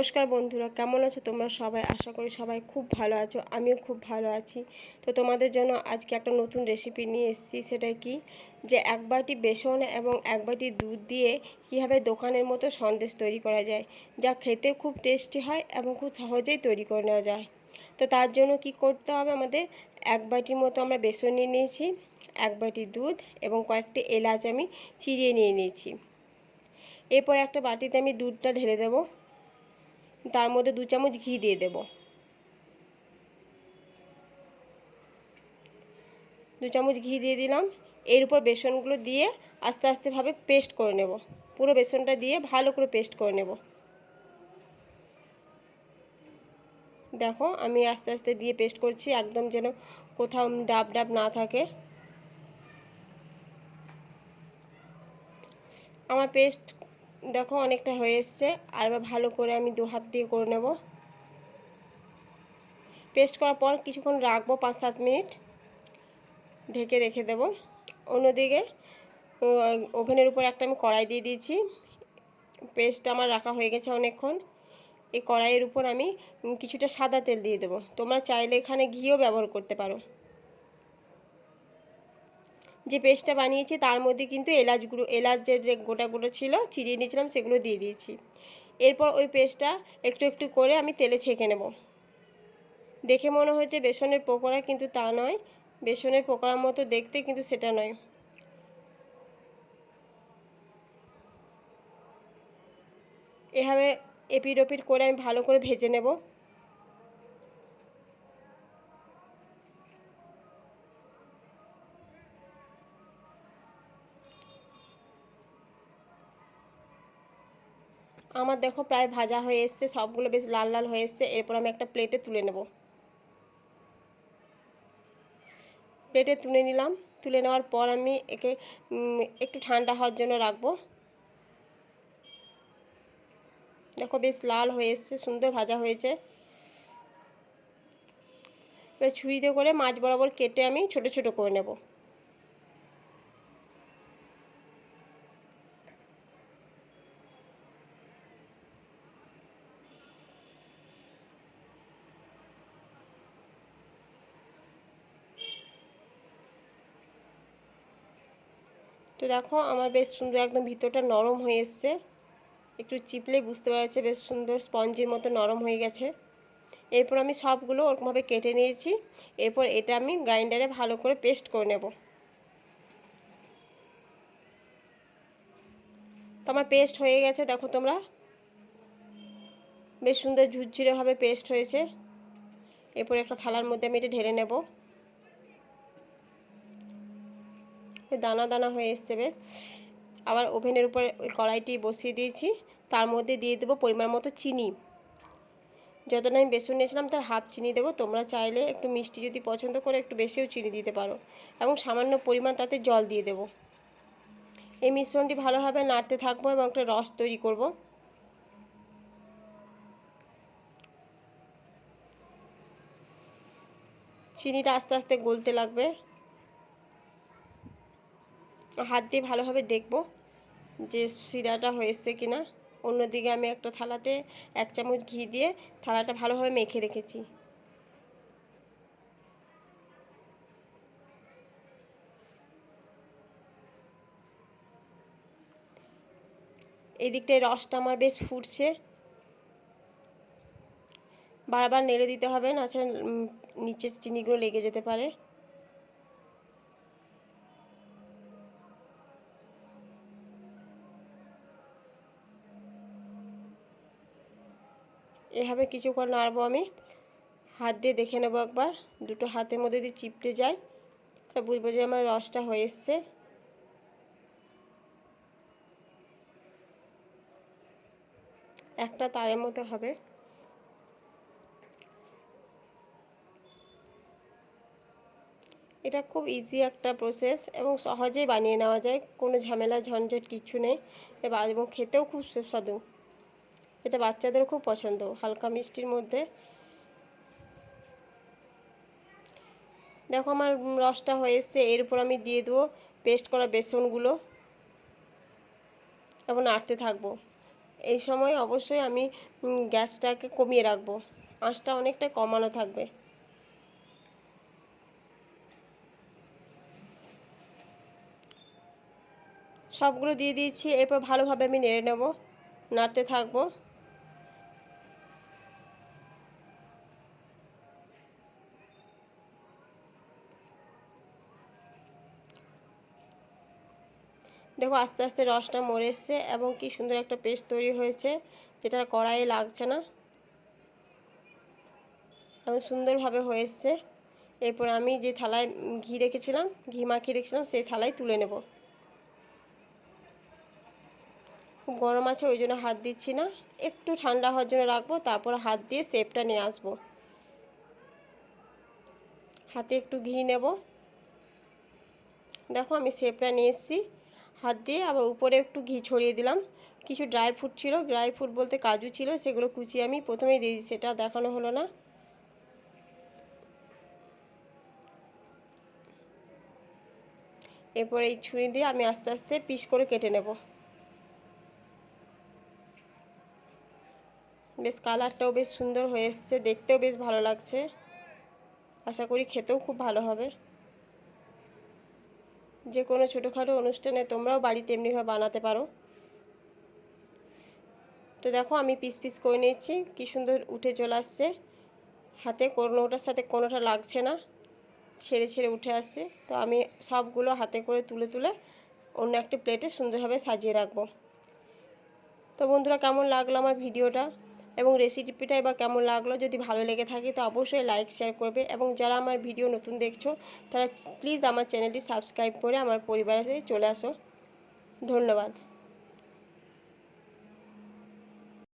নমস্কার বন্ধুরা, কেমন আছো তোমরা সবাই? আশা করি সবাই খুব ভালো আছো। আমিও খুব ভালো আছি। তো তোমাদের জন্য আজকে একটা নতুন রেসিপি নিয়ে এসেছি। সেটা কি, যে এক বাটি বেসন এবং এক বাটি দুধ দিয়ে কীভাবে দোকানের মতো সন্দেশ তৈরি করা যায়, যা খেতে খুব টেস্টি হয় এবং খুব সহজেই তৈরি করে নেওয়া যায়। তো তার জন্য কি করতে হবে, আমাদের এক বাটির মতো আমরা বেসন নিয়ে নিয়েছি, এক বাটি দুধ এবং কয়েকটি এলাচ আমি চিড়িয়ে নিয়ে নিয়েছি। এরপর একটা বাটিতে আমি দুধটা ঢেলে দেবো, তার মধ্যে 2 চামচ ঘি দিয়ে দেব। 2 চামচ ঘি দিয়ে দিলাম। এর উপর বেসনগুলো দিয়ে আস্তে আস্তে ভাবে পেস্ট করে নেব। পুরো বেসনটা দিয়ে ভালো করে পেস্ট করে নেব। দেখো আমি আস্তে আস্তে দিয়ে পেস্ট করছি, একদম যেন কোথাও ডাব ডাব না থাকে। আমার পেস্ট দেখো অনেকটা হয়ে এসছে। আর এবার ভালো করে আমি 2 হাত দিয়ে করে নেব। পেস্ট করার পর কিছুক্ষণ রাখবো, 5-7 মিনিট ঢেকে রেখে দেব। অন্যদিকে ওভেনের উপর একটা আমি কড়াই দিয়ে দিয়েছি। পেস্ট আমার রাখা হয়ে গেছে অনেকক্ষণ। এই কড়াইয়ের উপর আমি কিছুটা সাদা তেল দিয়ে দেব। তোমরা চাইলে এখানে ঘিও ব্যবহার করতে পারো। যে পেস্টটা বানিয়েছি তার মধ্যে কিন্তু এলাচ যে গোটা গোটা ছিল চিড়িয়ে নিয়েছিলাম, সেগুলো দিয়ে দিয়েছি। এরপর ওই পেস্টটা একটু একটু করে আমি তেলে ছেঁকে নেব। দেখে মনে হচ্ছে বেসনের পকোড়া, কিন্তু তা নয়। বেসনের পকোড়ার মতো দেখতে, কিন্তু সেটা নয়। এভাবে এপিট ওপিট করে আমি ভালো করে ভেজে নেব। আমার দেখো প্রায় ভাজা হয়ে এসছে, সবগুলো বেশ লাল লাল হয়ে এসছে। এরপর আমি একটা প্লেটে তুলে নেব। প্লেটে তুলে নিলাম। তুলে নেওয়ার পর আমি একে একটু ঠান্ডা হওয়ার জন্য রাখবো। দেখো বেশ লাল হয়ে এসছে, সুন্দর ভাজা হয়েছে। এবার ছুরিতে করে মাছ বরাবর কেটে আমি ছোট ছোট করে নেব। তো দেখো আমার বেশ সুন্দর একদম ভিতরটা নরম হয়ে এসছে। একটু চিপলেই বুঝতে পারা যাচ্ছে বেশ সুন্দর স্পঞ্জের মতো নরম হয়ে গেছে। এরপর আমি সবগুলো ওরকমভাবে কেটে নিয়েছি। এরপর এটা আমি গ্রাইন্ডারে ভালো করে পেস্ট করে নেব। তো আমার পেস্ট হয়ে গেছে, দেখো তোমরা বেশ সুন্দর ঝুরঝুরেভাবে পেস্ট হয়েছে। এরপর একটা থালার মধ্যে আমি এটা ঢেলে নেব। দানা দানা হয়ে এসছে বেশ। আবার ওভেনের উপরে ওই কড়াইটি বসিয়ে দিয়েছি। তার মধ্যে দিয়ে দেবো পরিমাণ মতো চিনি। যতটা আমি বেসন নিয়েছিলাম তার হাফ চিনি দেবো। তোমরা চাইলে একটু মিষ্টি যদি পছন্দ করে একটু বেশিও চিনি দিতে পারো, এবং সামান্য পরিমাণ তাতে জল দিয়ে দেবো। এই মিশ্রণটি ভালোভাবে নাড়তে থাকবো এবং একটা রস তৈরি করব। চিনিটা আস্তে আস্তে গলতে লাগবে। হাত দিয়ে ভালোভাবে দেখব যে শিরাটা হয়েছে কিনা। অন্যদিকে আমি একটা থালাতে 1 চামচ ঘি দিয়ে থালাটা ভালোভাবে মেখে রেখেছি। এই দিকটায় রসটা আমার বেশ ফুটছে। বারবার নেড়ে দিতে হবে, নাছাড়া নিচে চিনিগুলো লেগে যেতে পারে। এভাবে কিছুক্ষণ নাড়বো আমি। হাত দিয়ে দেখে নেবো একবার, দুটো হাতের মধ্যে যদি চিপটে যায় তা বুঝবো যে আমার রসটা হয়ে এসছে। একটা তারের মতো হবে। এটা খুব ইজি একটা প্রসেস এবং সহজেই বানিয়ে নেওয়া যায়, কোনো ঝামেলা ঝঞ্ঝট কিছু নেই। এবং খেতেও খুব সুস্বাদু। এটা বাচ্চাদেরও খুব পছন্দ, হালকা মিষ্টির মধ্যে। দেখো আমার রসটা হয়ে এসছে। এর উপর আমি দিয়ে দেবো পেস্ট করা বেসনগুলো এবং নাড়তে থাকবো। এই সময় অবশ্যই আমি গ্যাসটাকে কমিয়ে রাখবো, আঁচটা অনেকটা কমানো থাকবে। সবগুলো দিয়ে দিয়েছি, এরপর ভালোভাবে আমি নেড়ে নেব, নাড়তে থাকবো। দেখো আস্তে আস্তে রসটা মরে এসছে এবং কি সুন্দর একটা পেস্ট তৈরি হয়েছে, যেটা কড়াইয়ে লাগছে না এবং সুন্দরভাবে হয়ে এসছে। এরপর আমি যে থালায় ঘি রেখেছিলাম, ঘি মাখিয়ে রেখেছিলাম, সেই থালায় তুলে নেব। খুব গরম আছে ওই জন্য হাত দিচ্ছি না, একটু ঠান্ডা হওয়ার জন্য রাখবো, তারপর হাত দিয়ে শেপটা নিয়ে আসবো। হাতে একটু ঘি নেব, দেখো আমি শেপটা নিয়ে এসেছি। হাত দিয়ে আবার উপরে একটু ঘি ছড়িয়ে দিলাম। কিছু ড্রাই ফ্রুট ছিল, ড্রাই ফ্রুট বলতে কাজু ছিল, সেগুলো কুচিয়ে আমি প্রথমেই দিয়ে দিই, সেটা দেখানো হলো না। এরপর এই ছুরি দিয়ে আমি আস্তে আস্তে পিস করে কেটে নেব। বেশ কালারটাও বেশ সুন্দর হয়ে এসছে, দেখতেও বেশ ভালো লাগছে, আশা করি খেতেও খুব ভালো হবে। যে কোনো ছোটোখাটো অনুষ্ঠানে তোমরাও বাড়িতে এমনিভাবে বানাতে পারো। তো দেখো আমি পিস পিস করে নিয়েছি, কি সুন্দর উঠে চলে আসছে, হাতে কোনোটার সাথে কোনোটা লাগছে না, ছেড়ে ছেড়ে উঠে আসছে। তো আমি সবগুলো হাতে করে তুলে তুলে অন্য একটি প্লেটে সুন্দরভাবে সাজিয়ে রাখবো। তো বন্ধুরা, কেমন লাগলো আমার ভিডিওটা এবং রেসিপিটা এবার কেমন লাগলো, যদি ভালো লেগে থাকে তো অবশ্যই লাইক শেয়ার করবে, এবং যারা আমার ভিডিও নতুন দেখছো তারা প্লিজ আমার চ্যানেলটি সাবস্ক্রাইব করে আমার পরিবারে চলে আসো। ধন্যবাদ।